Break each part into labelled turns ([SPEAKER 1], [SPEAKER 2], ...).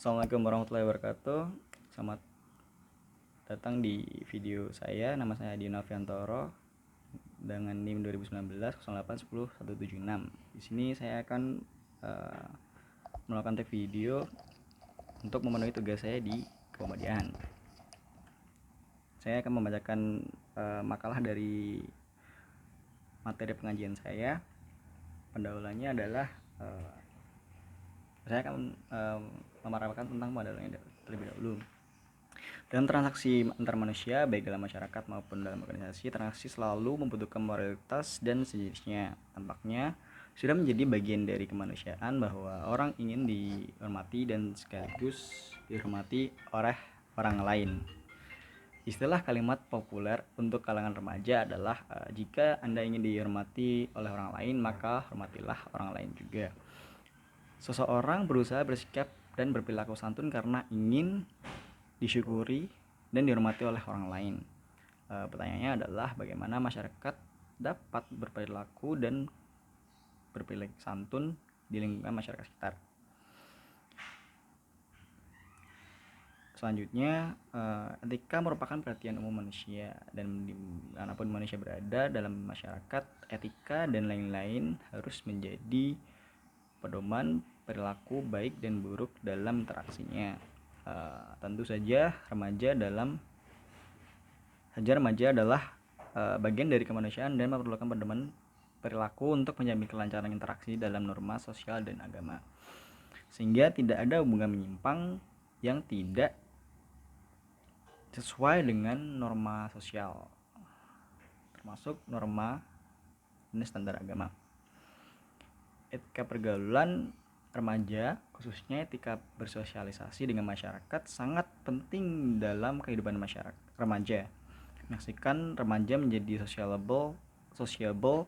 [SPEAKER 1] Assalamualaikum warahmatullahi wabarakatuh. Selamat datang di video saya. Nama saya Adi Noviantoro dengan NIM 2019 08 10 176. Di sini saya akan melakukan tag video untuk memenuhi tugas saya di Kemuhammadiyaan. Saya akan membacakan makalah dari materi pengajian saya. Pendahuluannya adalah saya akan memaparkan tentang pendahuluannya terlebih dahulu. Dalam transaksi antar manusia, baik dalam masyarakat maupun dalam organisasi, transaksi selalu membutuhkan moralitas dan sejenisnya. Tampaknya sudah menjadi bagian dari kemanusiaan bahwa orang ingin dihormati dan sekaligus dihormati oleh orang lain. Istilah kalimat populer untuk kalangan remaja adalah jika Anda ingin dihormati oleh orang lain, maka hormatilah orang lain juga. Seseorang berusaha bersikap dan berperilaku santun karena ingin disyukuri dan dihormati oleh orang lain. Pertanyaannya adalah bagaimana masyarakat dapat berperilaku dan berperilaku santun di lingkungan masyarakat sekitar. Selanjutnya, etika merupakan perhatian umum manusia, dan dimanapun manusia berada dalam masyarakat, etika dan lain-lain harus menjadi pedoman perilaku baik dan buruk dalam interaksinya. Tentu saja remaja adalah bagian dari kemanusiaan dan memerlukan pedoman perilaku untuk menjamin kelancaran interaksi dalam norma sosial dan agama, sehingga tidak ada hubungan menyimpang yang tidak sesuai dengan norma sosial, termasuk norma dan standar agama. Etika pergaulan remaja, khususnya etika bersosialisasi dengan masyarakat, sangat penting dalam kehidupan masyarakat remaja. Menyaksikan remaja menjadi sociable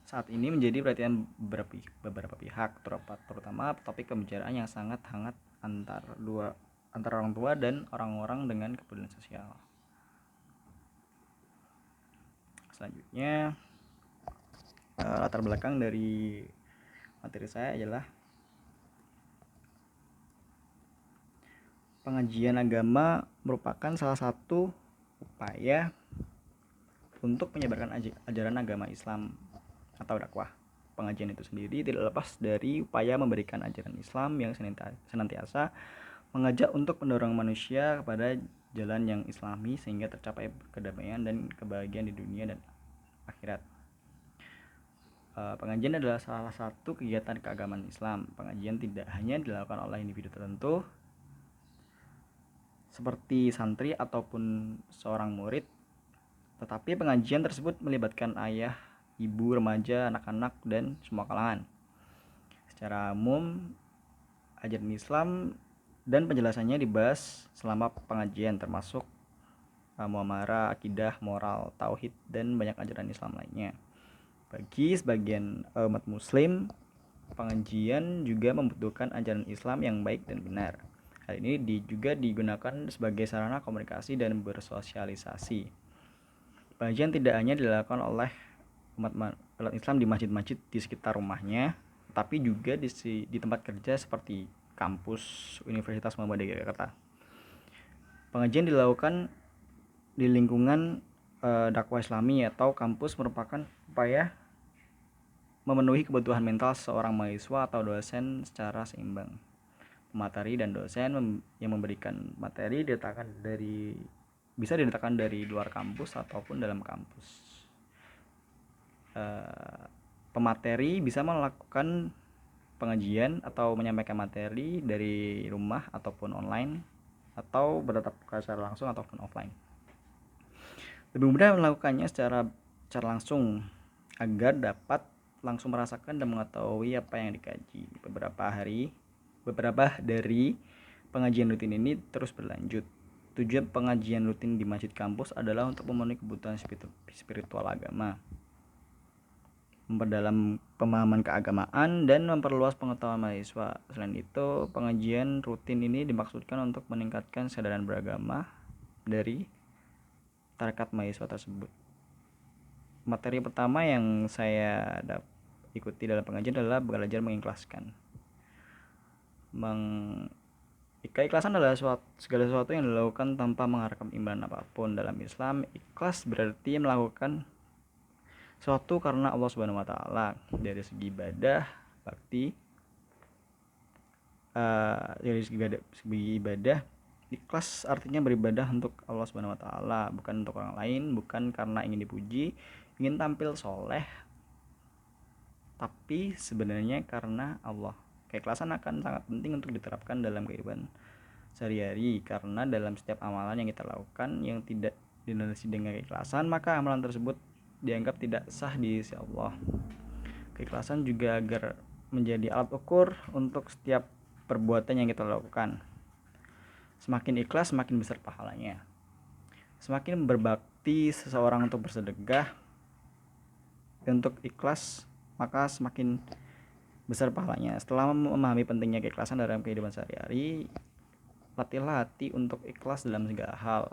[SPEAKER 1] saat ini menjadi perhatian beberapa pihak, terutama topik pembicaraan yang sangat hangat antara orang tua dan orang-orang dengan kepedulian sosial. Selanjutnya, latar belakang dari materi saya adalah pengajian agama merupakan salah satu upaya untuk menyebarkan ajaran agama Islam atau dakwah. Pengajian itu sendiri tidak lepas dari upaya memberikan ajaran Islam yang senantiasa mengajak untuk mendorong manusia kepada jalan yang islami sehingga tercapai kedamaian dan kebahagiaan di dunia dan akhirat. Pengajian adalah salah satu kegiatan keagamaan Islam. Pengajian tidak hanya dilakukan oleh individu tertentu seperti santri ataupun seorang murid, tetapi pengajian tersebut melibatkan ayah, ibu, remaja, anak-anak, dan semua kalangan. Secara umum, ajaran Islam dan penjelasannya dibahas selama pengajian, termasuk muamalah, akidah, moral, tauhid, dan banyak ajaran Islam lainnya. Bagi sebagian umat muslim, pengajian juga membutuhkan ajaran Islam yang baik dan benar. Hal ini juga digunakan sebagai sarana komunikasi dan bersosialisasi. Pengajian tidak hanya dilakukan oleh umat Islam di masjid-masjid di sekitar rumahnya, tapi juga di tempat kerja seperti kampus Universitas Muhammadiyah Yogyakarta. Pengajian dilakukan di lingkungan dakwah Islami atau kampus merupakan upaya memenuhi kebutuhan mental seorang mahasiswa atau dosen secara seimbang. Pemateri dan dosen yang memberikan materi bisa didatangkan dari luar kampus ataupun dalam kampus. Pemateri bisa melakukan pengajian atau menyampaikan materi dari rumah ataupun online, atau bertatap muka secara langsung ataupun offline. Lebih mudah melakukannya secara langsung agar dapat langsung merasakan dan mengetahui apa yang dikaji. Beberapa dari pengajian rutin ini terus berlanjut. Tujuan pengajian rutin di masjid kampus adalah untuk memenuhi kebutuhan spiritual agama, memperdalam pemahaman keagamaan, dan memperluas pengetahuan mahasiswa. Selain itu, pengajian rutin ini dimaksudkan untuk meningkatkan kesadaran beragama dari tarekat mahasiswa tersebut. Materi pertama yang saya ikuti dalam pengajian adalah belajar mengikhlaskan. keikhlasan adalah segala sesuatu yang dilakukan tanpa mengharapkan imbalan apapun. Dalam Islam, ikhlas berarti melakukan sesuatu karena Allah Subhanahu wa taala. Dari segi ibadah, bakti, dari segi ibadah, ikhlas artinya beribadah untuk Allah Subhanahu wa taala, bukan untuk orang lain, bukan karena ingin dipuji, ingin tampil soleh, tapi sebenarnya karena Allah. Keikhlasan akan sangat penting untuk diterapkan dalam kehidupan sehari-hari, karena dalam setiap amalan yang kita lakukan yang tidak dilandasi dengan keikhlasan, maka amalan tersebut dianggap tidak sah di sisi Allah. Keikhlasan juga agar menjadi alat ukur untuk setiap perbuatan yang kita lakukan. Semakin ikhlas, semakin besar pahalanya. Semakin berbakti seseorang untuk bersedekah dan untuk ikhlas, maka semakin besar pahalanya. Setelah memahami pentingnya keikhlasan dalam kehidupan sehari-hari, latihlah hati untuk ikhlas dalam segala hal.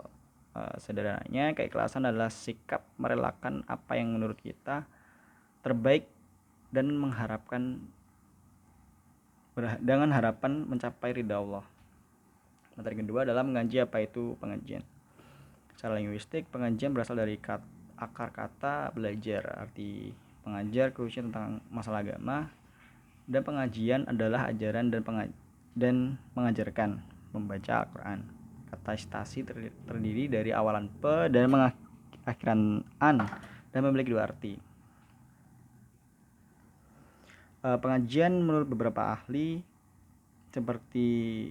[SPEAKER 1] Sederhananya, keikhlasan adalah sikap merelakan apa yang menurut kita terbaik dan dengan harapan mencapai ridha Allah. Materi kedua adalah mengaji. Apa itu pengajian? Secara linguistik, pengajian berasal dari akar kata belajar. Arti pengajar khususnya tentang masalah agama, dan pengajian adalah ajaran dan mengajarkan membaca Al-Quran. Kata istasi terdiri dari awalan pe dan mengakhiran an dan memiliki dua arti. Pengajian menurut beberapa ahli seperti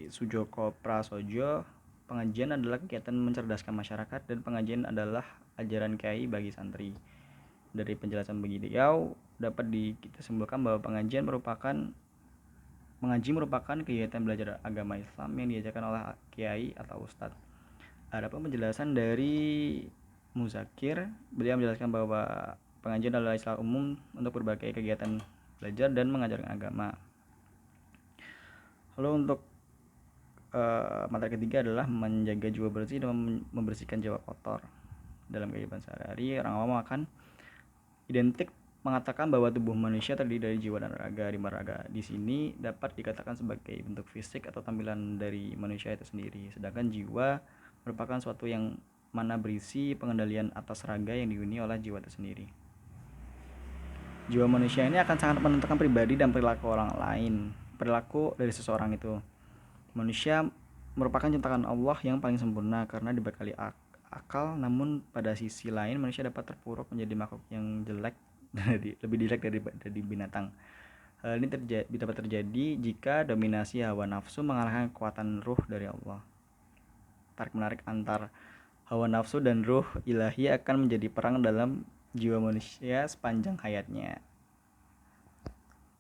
[SPEAKER 1] Sujoko Prasojo, pengajian adalah kegiatan mencerdaskan masyarakat dan pengajian adalah ajaran kiai bagi santri. Dari penjelasan beliau dapat kita simpulkan bahwa mengaji merupakan kegiatan belajar agama Islam yang diajarkan oleh kiai atau ustadz. Adapun penjelasan dari Muzakir, beliau menjelaskan bahwa pengajian adalah istilah umum untuk berbagai kegiatan belajar dan mengajarkan agama. Lalu untuk materi ketiga adalah menjaga jiwa bersih dan membersihkan jiwa kotor. Dalam kehidupan sehari-hari, orang awam akan identik mengatakan bahwa tubuh manusia terdiri dari jiwa dan raga. Raga di sini dapat dikatakan sebagai bentuk fisik atau tampilan dari manusia itu sendiri, sedangkan jiwa merupakan suatu yang mana berisi pengendalian atas raga yang dihuni oleh jiwa itu sendiri. Jiwa manusia ini akan sangat menentukan pribadi dan perilaku orang lain, perilaku dari seseorang itu. Manusia merupakan ciptaan Allah yang paling sempurna karena dibekali akal, namun pada sisi lain manusia dapat terpuruk menjadi makhluk yang jelek, lebih jelek dari binatang. Hal ini dapat terjadi jika dominasi hawa nafsu mengalahkan kekuatan ruh dari Allah. Tarik-menarik antar hawa nafsu dan ruh ilahi akan menjadi perang dalam jiwa manusia sepanjang hayatnya.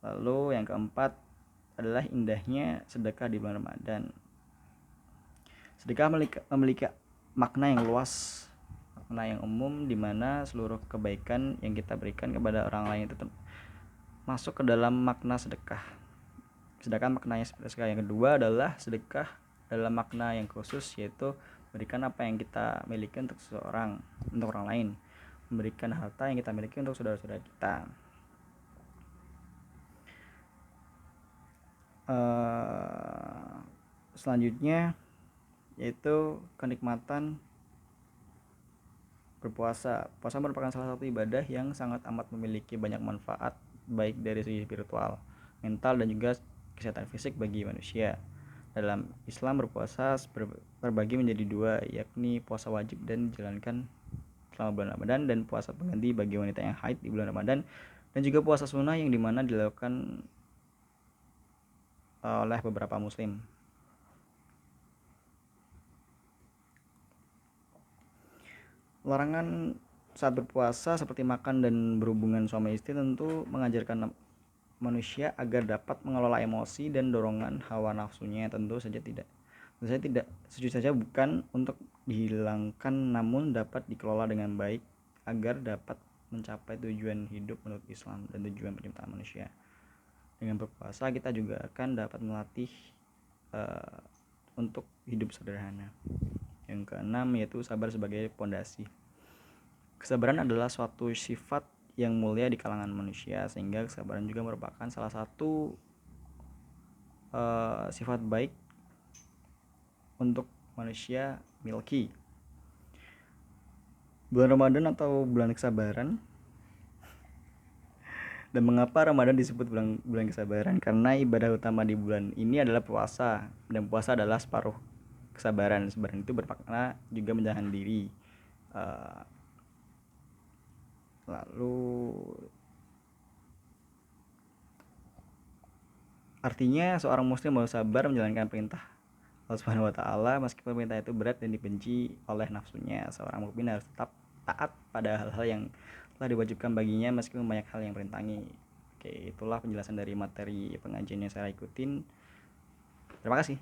[SPEAKER 1] Lalu yang keempat adalah indahnya sedekah di bulan Ramadan. Sedekah memiliki makna yang luas, makna yang umum, di mana seluruh kebaikan yang kita berikan kepada orang lain itu masuk ke dalam makna sedekah. Sedangkan maknanya sedekah yang kedua adalah sedekah dalam makna yang khusus, yaitu memberikan apa yang kita miliki untuk seseorang, untuk orang lain, memberikan harta yang kita miliki untuk saudara-saudara kita. Selanjutnya yaitu kenikmatan berpuasa. Puasa merupakan salah satu ibadah yang sangat amat memiliki banyak manfaat, baik dari segi spiritual, mental, dan juga kesehatan fisik bagi manusia. Dalam Islam, berpuasa terbagi menjadi dua, yakni puasa wajib dan dijalankan selama bulan Ramadan, dan puasa pengganti bagi wanita yang haid di bulan Ramadan, dan juga puasa sunnah yang dimana dilakukan oleh beberapa muslim. Larangan saat berpuasa seperti makan dan berhubungan suami istri tentu mengajarkan manusia agar dapat mengelola emosi dan dorongan hawa nafsunya. Tentu saja bukan untuk dihilangkan, namun dapat dikelola dengan baik agar dapat mencapai tujuan hidup menurut Islam dan tujuan penciptaan manusia. Dengan berpuasa kita juga akan dapat melatih untuk hidup sederhana. Yang keenam yaitu sabar sebagai pondasi. Kesabaran adalah suatu sifat yang mulia di kalangan manusia, sehingga kesabaran juga merupakan salah satu sifat baik untuk manusia milki. Bulan Ramadan atau bulan kesabaran. Dan mengapa Ramadan disebut bulan kesabaran? Karena ibadah utama di bulan ini adalah puasa, dan puasa adalah separuh kesabaran. Kesabaran itu bermakna juga menjaga diri. Lalu artinya seorang muslim harus sabar menjalankan perintah Allah Subhanahu wa taala meskipun perintah itu berat dan dibenci oleh nafsunya. Seorang mukmin harus tetap taat pada hal-hal yang telah diwajibkan baginya meskipun banyak hal yang perintangi. Oke, itulah penjelasan dari materi pengajian yang saya ikutin. Terima kasih.